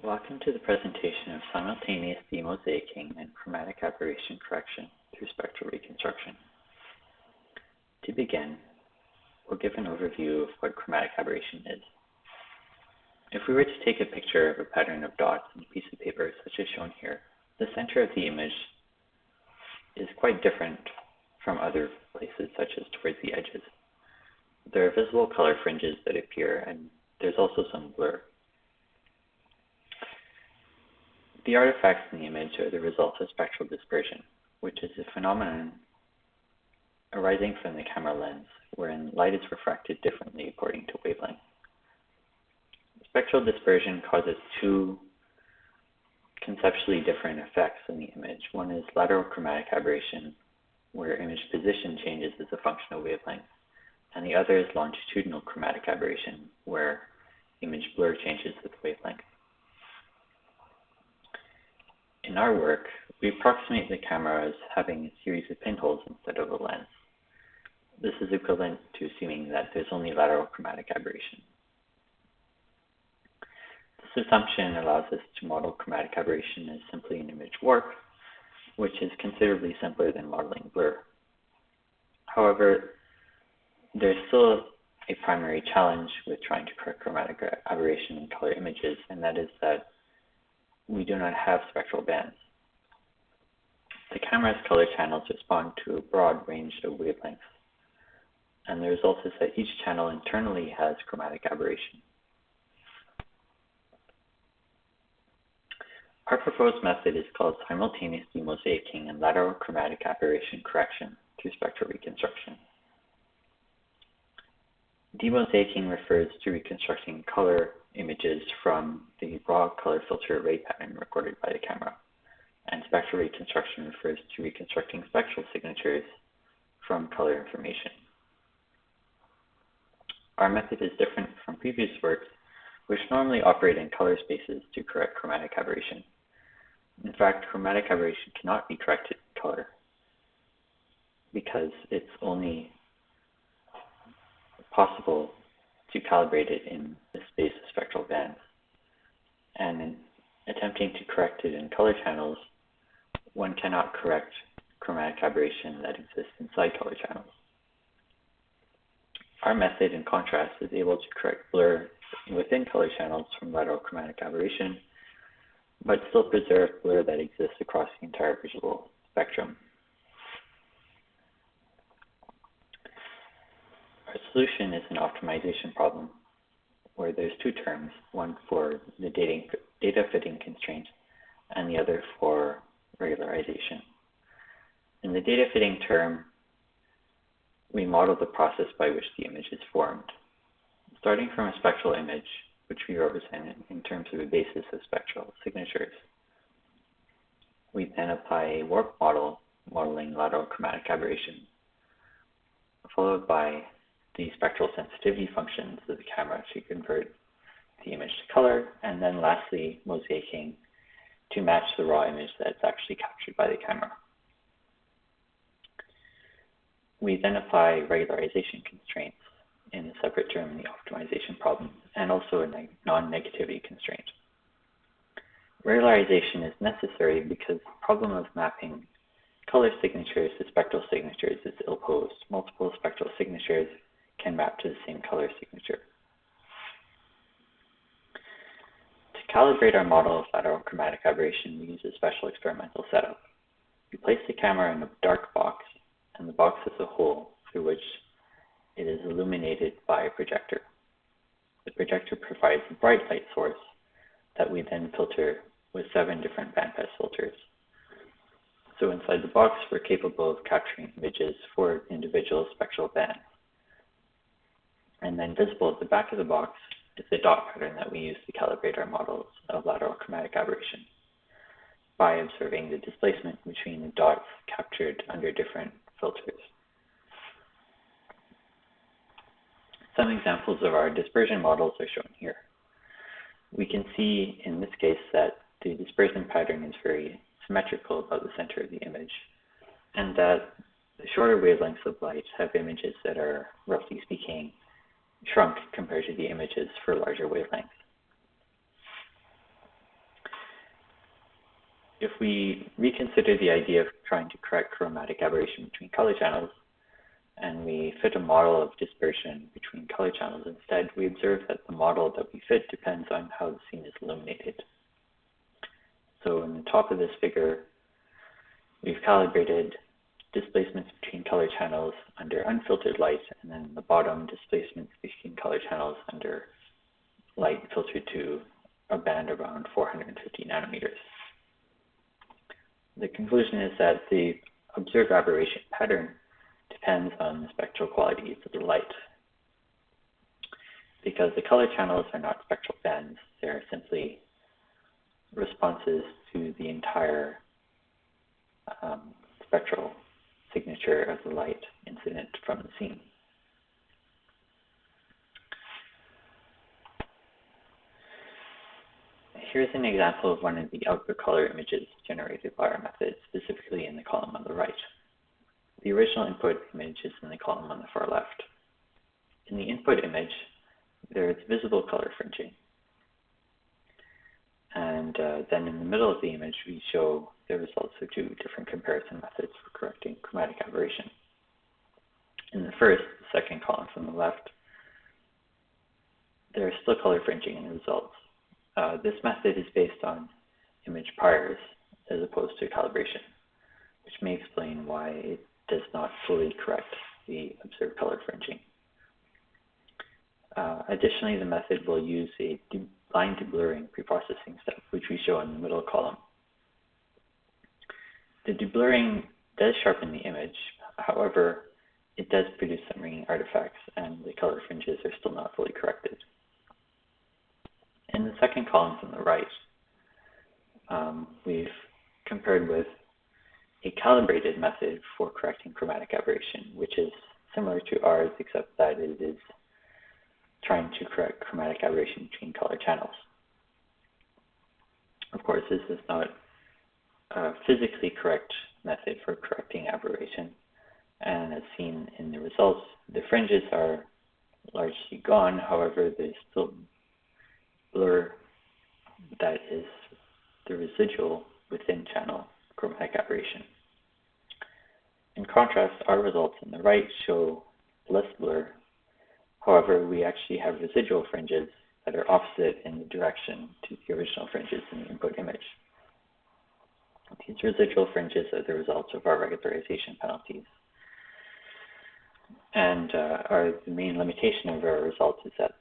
Welcome to the presentation of simultaneous demosaicing and chromatic aberration correction through spectral reconstruction. To begin, we'll give an overview of what chromatic aberration is. If we were to take a picture of a pattern of dots on a piece of paper, such as shown here, the center of the image is quite different from other places, such as towards the edges. There are visible color fringes that appear, and there's also some blur. The artifacts in the image are the result of spectral dispersion, which is a phenomenon arising from the camera lens, wherein light is refracted differently according to wavelength. Spectral dispersion causes two conceptually different effects in the image. One is lateral chromatic aberration, where image position changes as a function of wavelength, and the other is longitudinal chromatic aberration, where image blur changes with wavelength. In our work, we approximate the camera as having a series of pinholes instead of a lens. This is equivalent to assuming that there's only lateral chromatic aberration. This assumption allows us to model chromatic aberration as simply an image warp, which is considerably simpler than modeling blur. However, there's still a primary challenge with trying to correct chromatic aberration in color images, and that is that we do not have spectral bands. The camera's color channels respond to a broad range of wavelengths, and the result is that each channel internally has chromatic aberration. Our proposed method is called simultaneous demosaicing and lateral chromatic aberration correction through spectral reconstruction. Demosaicing refers to reconstructing color images from the raw color filter array pattern recorded by the camera, and spectral reconstruction refers to reconstructing spectral signatures from color information. Our method is different from previous works, which normally operate in color spaces to correct chromatic aberration. In fact, chromatic aberration cannot be corrected in color because it's only possible to calibrate it in the space of spectral bands. And in attempting to correct it in color channels, one cannot correct chromatic aberration that exists inside color channels. Our method, in contrast, is able to correct blur within color channels from lateral chromatic aberration, but still preserve blur that exists across the entire visual spectrum. Our solution is an optimization problem where there's two terms, one for the data fitting constraint and the other for regularization. In the data fitting term, we model the process by which the image is formed. Starting from a spectral image, which we represent in terms of a basis of spectral signatures, we then apply a warp model modeling lateral chromatic aberration, followed by the spectral sensitivity functions of the camera to convert the image to color, and then lastly, mosaicing to match the raw image that's actually captured by the camera. We then apply regularization constraints in a separate term in the optimization problem, and also a non-negativity constraint. Regularization is necessary because the problem of mapping color signatures to spectral signatures is ill-posed. Multiple spectral signatures can map to the same color signature. To calibrate our model of lateral chromatic aberration, we use a special experimental setup. We place the camera in a dark box, and the box is a hole through which it is illuminated by a projector. The projector provides a bright light source that we then filter with 7 different bandpass filters. So inside the box, we're capable of capturing images for individual spectral bands. And then visible at the back of the box is the dot pattern that we use to calibrate our models of lateral chromatic aberration by observing the displacement between the dots captured under different filters. Some examples of our dispersion models are shown here. We can see in this case that the dispersion pattern is very symmetrical about the center of the image, and that the shorter wavelengths of light have images that are, roughly speaking, shrunk compared to the images for larger wavelengths. if we reconsider the idea of trying to correct chromatic aberration between color channels, and we fit a model of dispersion between color channels instead, we observe that the model that we fit depends on how the scene is illuminated. So in the top of this figure, we've calibrated displacements between color channels under unfiltered light, and then the bottom displacements between color channels under light filtered to a band around 450 nanometers. The conclusion is that the observed aberration pattern depends on the spectral qualities of the light. Because the color channels are not spectral bands, they are simply responses to the entire spectral signature of the light incident from the scene. Here's an example of one of the output color images generated by our method, specifically in the column on the right. The original input image is in the column on the far left. In the input image, there is visible color fringing. And then in the middle of the image, we show the results of two different comparison methods for correcting chromatic aberration. In the second column from the left, there is still color fringing in the results. This method is based on image priors as opposed to calibration, which may explain why it does not fully correct the observed color fringing. Additionally, the method will use a line deblurring preprocessing step, which we show in the middle column. The deblurring does sharpen the image, however, it does produce some ringing artifacts, and the color fringes are still not fully corrected. In the second column from the right, we've compared with a calibrated method for correcting chromatic aberration, which is similar to ours, except that it is trying to correct chromatic aberration between color channels. Of course, this is not a physically correct method for correcting aberration, and as seen in the results, the fringes are largely gone. However, there's still blur that is the residual within channel chromatic aberration. In contrast, our results on the right show less blur. However, we actually have residual fringes that are opposite in the direction to the original fringes in the input image. These residual fringes are the results of our regularization penalties. And the main limitation of our results is that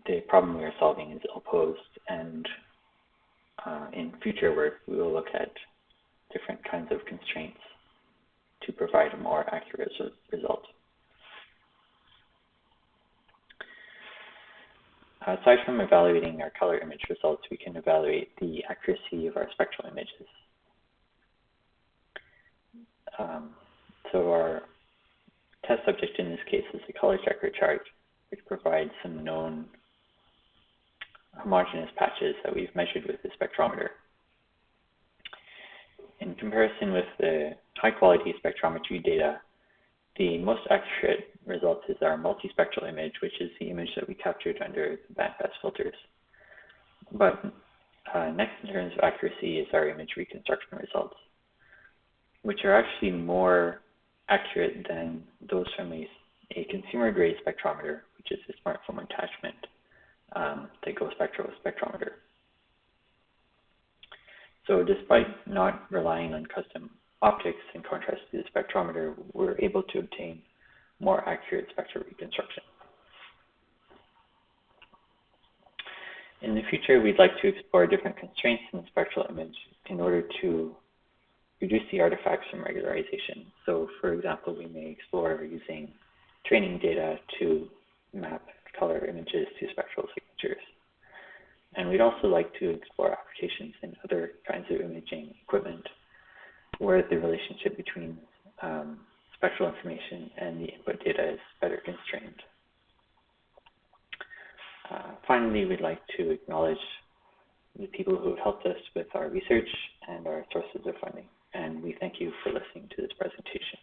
the problem we are solving is ill-posed, and in future work we will look at different kinds of constraints to provide a more accurate result. Aside from evaluating our color image results, we can evaluate the accuracy of our spectral images. So our test subject in this case is a color checker chart, which provides some known homogeneous patches that we've measured with the spectrometer. In comparison with the high-quality spectrometry data, the most accurate result is our multispectral image, which is the image that we captured under the bandpass filters. But next in terms of accuracy is our image reconstruction results, which are actually more accurate than those from a consumer-grade spectrometer, which is a smartphone attachment, the Go Spectral spectrometer. So despite not relying on custom optics in contrast to the spectrometer, we're able to obtain more accurate spectral reconstruction. In the future, we'd like to explore different constraints in the spectral image in order to reduce the artifacts from regularization. So for example, we may explore using training data to map color images to spectral signatures. And we'd also like to explore applications in other kinds of imaging equipment where the relationship between spectral information and the input data is better constrained. Finally, we'd like to acknowledge the people who have helped us with our research and our sources of funding. And we thank you for listening to this presentation.